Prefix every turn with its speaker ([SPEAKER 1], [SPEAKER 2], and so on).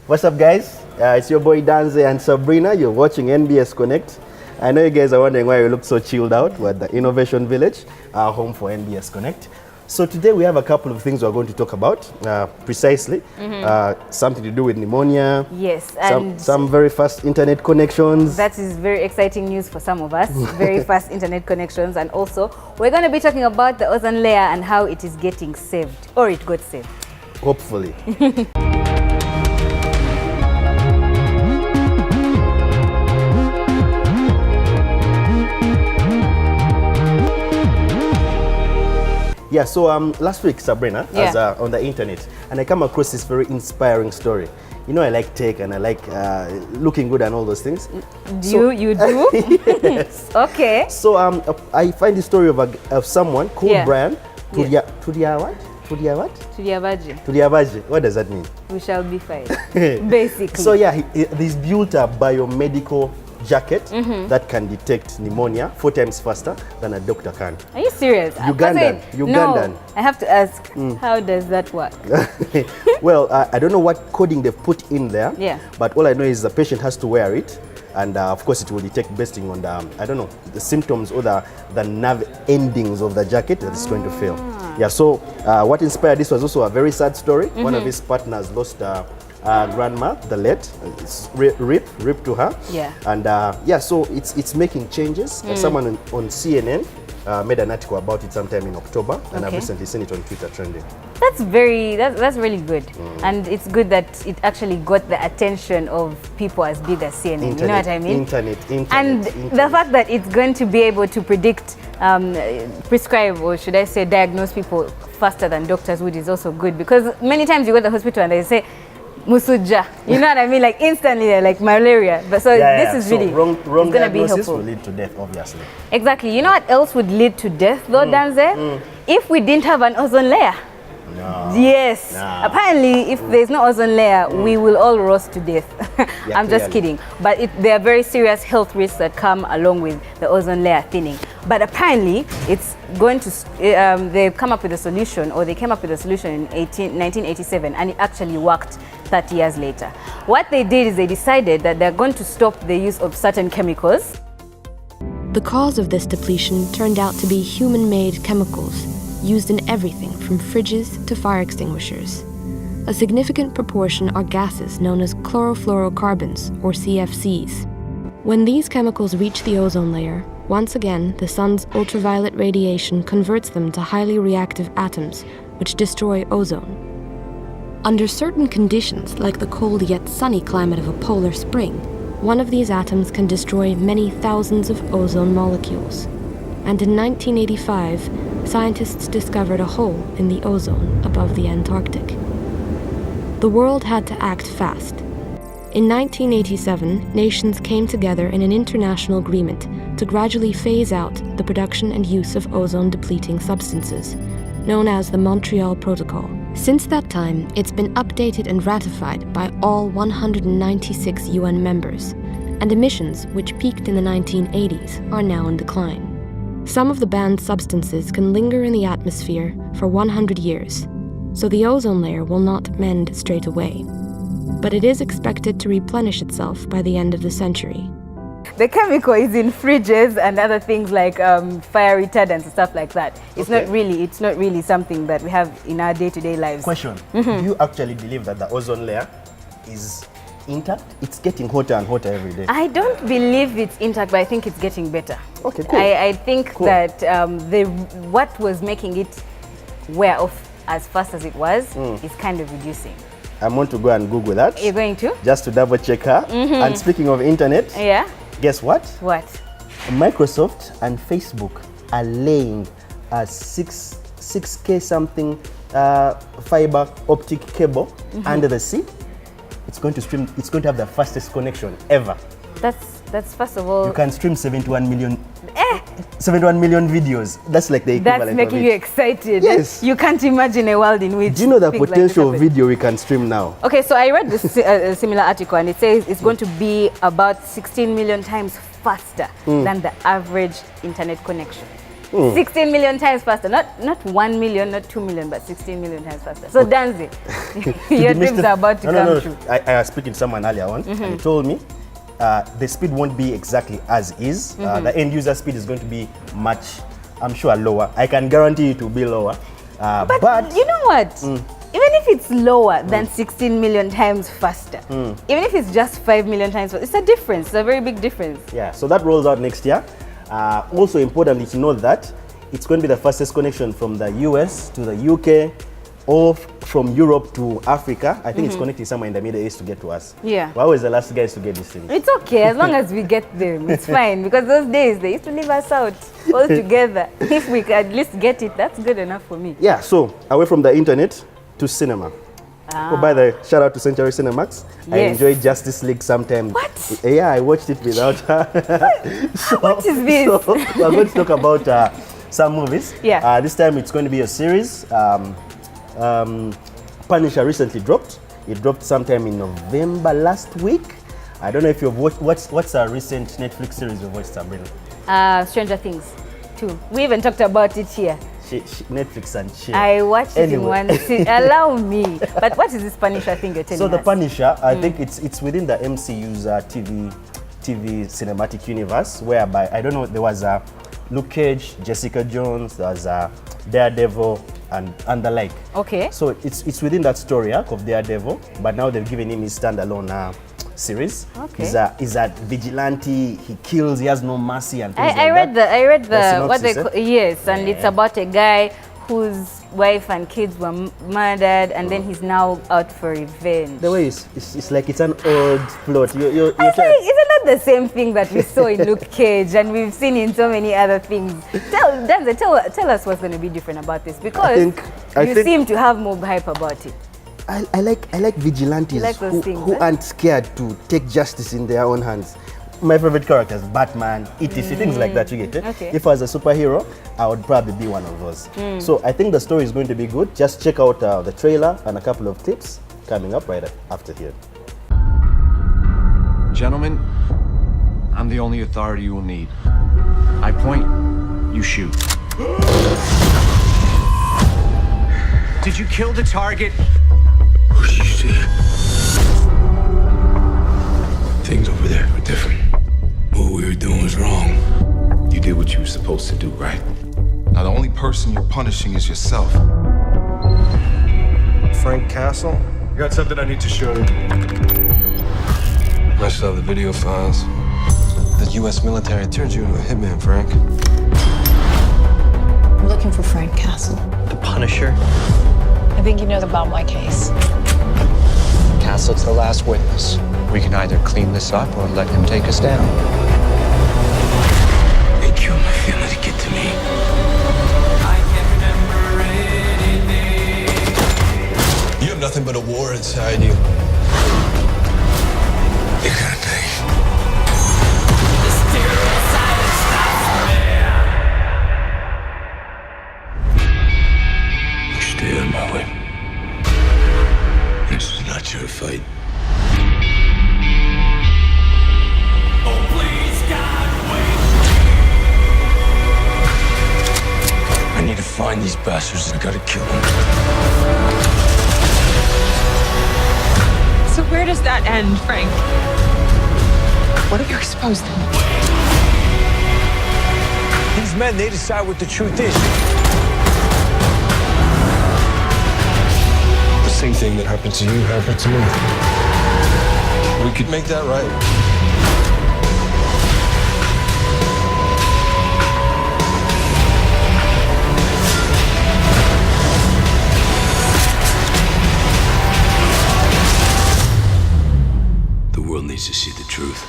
[SPEAKER 1] What's up, guys? It's your boy Danze and Sabrina. You're watching NBS Konnect. I know you guys are wondering why we look so chilled out. We're at the Innovation Village, our home for NBS Konnect. So today we have a couple of things we're going to talk about, precisely. Something to do with pneumonia.
[SPEAKER 2] Yes, and
[SPEAKER 1] some very fast internet connections.
[SPEAKER 2] That is very exciting news for some of us, very fast internet connections. And also, we're going to be talking about the ozone layer and how it is getting saved, or it got saved.
[SPEAKER 1] Hopefully. Yeah, so last week, Sabrina, I was on the internet, and I come across this very inspiring story. You know, I like tech and I like looking good and all those things.
[SPEAKER 2] You do?
[SPEAKER 1] Yes.
[SPEAKER 2] Okay.
[SPEAKER 1] So I find the story of someone called Brian Turyabagye. What does that mean?
[SPEAKER 2] We shall be fine, basically.
[SPEAKER 1] So yeah, he's built a biomedical jacket that can detect pneumonia 4 times faster than a doctor can.
[SPEAKER 2] Are you serious?
[SPEAKER 1] Ugandan.
[SPEAKER 2] No, I have to ask, how does that work?
[SPEAKER 1] Well, I don't know what coding they've put in there, but all I know is the patient has to wear it, and of course it will detect based on the, I don't know, the symptoms or the nerve endings of the jacket that is going to fail. Yeah, so what inspired this was also a very sad story. One of his partners lost grandma, the late, rip to her. Yeah. And yeah, so it's making changes. Someone on CNN made an article about it sometime in October, and I've recently seen it on Twitter trending. That's
[SPEAKER 2] really good, and it's good that it actually got the attention of people as big as CNN. You know what I mean?
[SPEAKER 1] Internet.
[SPEAKER 2] And the fact that it's going to be able to predict, prescribe, or should I say, diagnose people faster than doctors would is also good, because many times you go to the hospital and they say musuja, you know what I mean, like instantly, like malaria. But so this is really
[SPEAKER 1] wrong
[SPEAKER 2] going to be helpful.
[SPEAKER 1] Will lead to death, obviously.
[SPEAKER 2] Exactly. You know what else would lead to death, though, Danze? If we didn't have an ozone layer.
[SPEAKER 1] No.
[SPEAKER 2] Yes. No. Apparently, if there's no ozone layer, we will all roast to death. I'm just kidding. But there are very serious health risks that come along with the ozone layer thinning. But apparently, it's going to, they've come up with a solution, or they came up with a solution in 1987, and it actually worked 30 years later. What they did is they decided that they're going to stop the use of certain chemicals.
[SPEAKER 3] The cause of this depletion turned out to be human-made chemicals used in everything from fridges to fire extinguishers. A significant proportion are gases known as chlorofluorocarbons, or CFCs. When these chemicals reach the ozone layer, once again, the sun's ultraviolet radiation converts them to highly reactive atoms, which destroy ozone. Under certain conditions, like the cold yet sunny climate of a polar spring, one of these atoms can destroy many thousands of ozone molecules. And in 1985, scientists discovered a hole in the ozone above the Antarctic. The world had to act fast. In 1987, nations came together in an international agreement to gradually phase out the production and use of ozone-depleting substances, known as the Montreal Protocol. Since that time, it's been updated and ratified by all 196 UN members, and emissions, which peaked in the 1980s, are now in decline. Some of the banned substances can linger in the atmosphere for 100 years, so the ozone layer will not mend straight away. But it is expected to replenish itself by the end of the century.
[SPEAKER 2] The chemical is in fridges and other things like fire retardants and stuff like that. It's not really something that we have in our day-to-day lives.
[SPEAKER 1] Question: do you actually believe that the ozone layer is intact? It's getting hotter and hotter every day.
[SPEAKER 2] I don't believe it's intact, but I think it's getting better.
[SPEAKER 1] Okay, cool.
[SPEAKER 2] I think that what was making it wear off as fast as it was is kind of reducing.
[SPEAKER 1] I'm going to go and Google that.
[SPEAKER 2] You're going to?
[SPEAKER 1] Just to double check her. And speaking of internet, guess what?
[SPEAKER 2] What?
[SPEAKER 1] Microsoft and Facebook are laying a 6K something fiber optic cable under the sea. It's going to stream. It's going to have the fastest connection ever.
[SPEAKER 2] That's first of all.
[SPEAKER 1] You can stream 71 million videos. That's like the equivalent.
[SPEAKER 2] That's making
[SPEAKER 1] of it.
[SPEAKER 2] You excited.
[SPEAKER 1] Yes.
[SPEAKER 2] You can't imagine a world in which.
[SPEAKER 1] Do you know the potential like video we can stream now?
[SPEAKER 2] Okay, so I read this a similar article, and it says it's going to be about 16 million times faster than the average internet connection. 16 million times faster. Not 1 million, not 2 million, but 16 million times faster. So Danze, your dreams are about to come true.
[SPEAKER 1] I was speaking to someone earlier on, and he told me the speed won't be exactly as is. The end user speed is going to be much, I'm sure, lower. I can guarantee it will be lower.
[SPEAKER 2] But you know what? Even if it's lower than 16 million times faster, even if it's just 5 million times faster, it's a difference. It's a very big difference.
[SPEAKER 1] Yeah, so that rolls out next year. Also importantly to note that it's going to be the fastest connection from the US to the UK, or from Europe to Africa. I think it's connecting somewhere in the Middle East to get to us.
[SPEAKER 2] Yeah.
[SPEAKER 1] We're always the last guys to get this thing.
[SPEAKER 2] It's okay, as long as we get them, it's fine. Because those days, they used to leave us out all together. If we could at least get it, that's good enough for me.
[SPEAKER 1] Yeah, so away from the internet to cinema. Oh, by the way, shout out to Century Cinemax. Yes. I enjoyed Justice League sometimes.
[SPEAKER 2] What?
[SPEAKER 1] Yeah, I watched it without her.
[SPEAKER 2] What is this?
[SPEAKER 1] So we're going to talk about some movies.
[SPEAKER 2] Yeah.
[SPEAKER 1] This time it's going to be a series. Punisher recently dropped. It dropped sometime in November last week. I don't know if you've watched, what's a recent Netflix series you've watched, Sabrina?
[SPEAKER 2] Stranger Things 2. We even talked about it here.
[SPEAKER 1] Netflix and chill.
[SPEAKER 2] I watched it in one scene. Allow me. But what is this Punisher thing you're telling us?
[SPEAKER 1] So the Punisher, I think it's within the MCU's TV cinematic universe, whereby, I don't know, there was Luke Cage, Jessica Jones, there was Daredevil, and the like.
[SPEAKER 2] Okay.
[SPEAKER 1] So it's within that story arc of Daredevil, but now they've given him his standalone series.
[SPEAKER 2] Okay.
[SPEAKER 1] He's a vigilante. He kills. He has no mercy and things
[SPEAKER 2] I read the what they yes, and it's about a guy whose wife and kids were murdered, and then he's now out for revenge.
[SPEAKER 1] The way it's like it's an old plot. Isn't
[SPEAKER 2] that the same thing that we saw in Luke Cage and we've seen in so many other things? Danze, tell us what's going to be different about this, because you seem to have more hype about it.
[SPEAKER 1] I like vigilantes who aren't scared to take justice in their own hands. My favorite characters, Batman, etc. Things like that, you get it?
[SPEAKER 2] Okay.
[SPEAKER 1] If I was a superhero, I would probably be one of those. So I think the story is going to be good. Just check out the trailer and a couple of tips coming up right after here.
[SPEAKER 4] Gentlemen, I'm the only authority you will need. I point, you shoot. Did you kill the target?
[SPEAKER 5] What did you see? Things over there were different. What we were doing was wrong. You did what you were supposed to do, right?
[SPEAKER 6] Now the only person you're punishing is yourself.
[SPEAKER 4] Frank Castle? I got something I need to show you.
[SPEAKER 5] I saw the video files.
[SPEAKER 4] The U.S. military turned you into a hitman, Frank.
[SPEAKER 7] I'm looking for Frank Castle.
[SPEAKER 4] The Punisher?
[SPEAKER 7] I think you know about my case.
[SPEAKER 4] Castle's the last witness. We can either clean this up or let him take us down.
[SPEAKER 5] They killed my family to get to me.
[SPEAKER 8] I can remember any day.
[SPEAKER 5] You have nothing but a war inside you. You're gonna pay.
[SPEAKER 8] The stereo silence stops me.
[SPEAKER 5] You stay out of my way. This is not your fight.
[SPEAKER 8] Oh, please, God, wait.
[SPEAKER 5] I need to find these bastards. I gotta kill them.
[SPEAKER 9] So where does that end, Frank? What if you expose them?
[SPEAKER 4] These men, they decide what the truth is.
[SPEAKER 5] The same thing that happened to you happened to me. We could make that right. The world needs to see the truth.